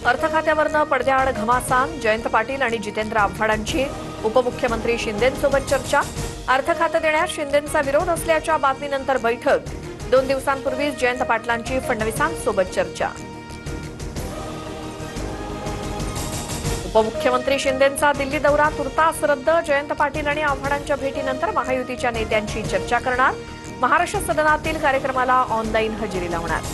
अर्थखात्यावरनं पडद्याआड घमासान. जयंत पाटील आणि जितेंद्र आव्हाडांची उपमुख्यमंत्री शिंदेंसोबत चर्चा. अर्थखातं देण्यास शिंदेंचा विरोध असल्याच्या बातमीनंतर बैठक. 2 दिवसांपूर्वीच जयंत पाटलांची फडणवीसांसोबत चर्चा. उपमुख्यमंत्री शिंदेंचा दिल्ली दौरा तुर्तास रद्द. जयंत पाटील आणि आव्हाडांच्या भेटीनंतर महायुतीच्या नेत्यांची चर्चा करणार. महाराष्ट्र सदनातील कार्यक्रमाला ऑनलाईन हजेरी लावणार.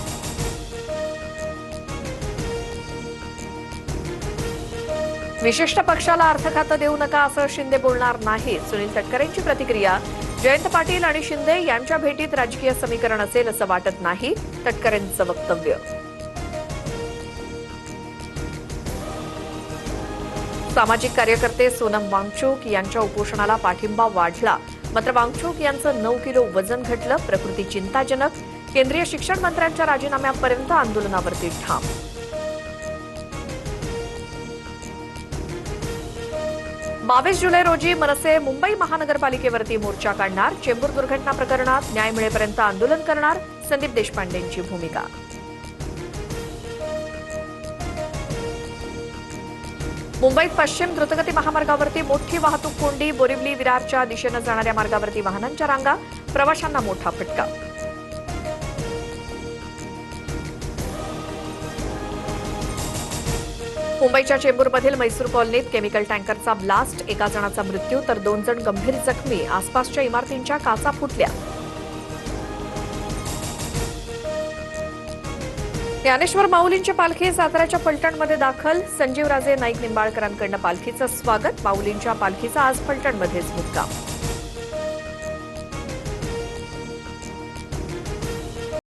विशिष्ट पक्षाला अर्थखातं देऊ नका असं शिंदे बोलणार नाही. सुनील तटकरेंची प्रतिक्रिया. जयंत पाटील आणि शिंदे यांच्या भेटीत राजकीय समीकरण असेल असं वाटत नाही. तटकरेंचं वक्तव्य. सामाजिक कार्यकर्ते सोनम वांगचूक यांच्या उपोषणाला पाठिंबा वाढला. मात्र वांगचूक यांचं 9 किलो वजन घटलं. प्रकृती चिंताजनक. केंद्रीय शिक्षण मंत्र्यांच्या राजीनाम्यापर्यंत आंदोलनावरती ठाम. 22 जुलै रोजी मनसे मुंबई महानगरपालिकेवरती मोर्चा काढणार. चेंबूर दुर्घटना प्रकरणात न्याय मिळेपर्यंत आंदोलन करणार. संदीप देशपांडेंची भूमिका. मुंबईत पश्चिम द्रुतगती महामार्गावरती मोठी वाहतूक कोंडी. बोरिवली विरारच्या दिशेनं जाणाऱ्या मार्गावरती वाहनांच्या रांगा. प्रवाशांना मोठा फटका. मुंबईच्या चेंबूरमधील मैसूर कॉलनीत केमिकल टँकरचा ब्लास्ट. एका जणाचा मृत्यू तर 2 जण गंभीर जखमी. आसपासच्या इमारतींच्या काचा फुटल्या. ज्ञानेश्वर माऊलींची पालखी साताऱ्याच्या फलटणमध्ये दाखल. संजीवराजे नाईक निंबाळकरांकडनं पालखीचं स्वागत. माऊलींच्या पालखीचा आज फलटणमध्येच मुक्काम.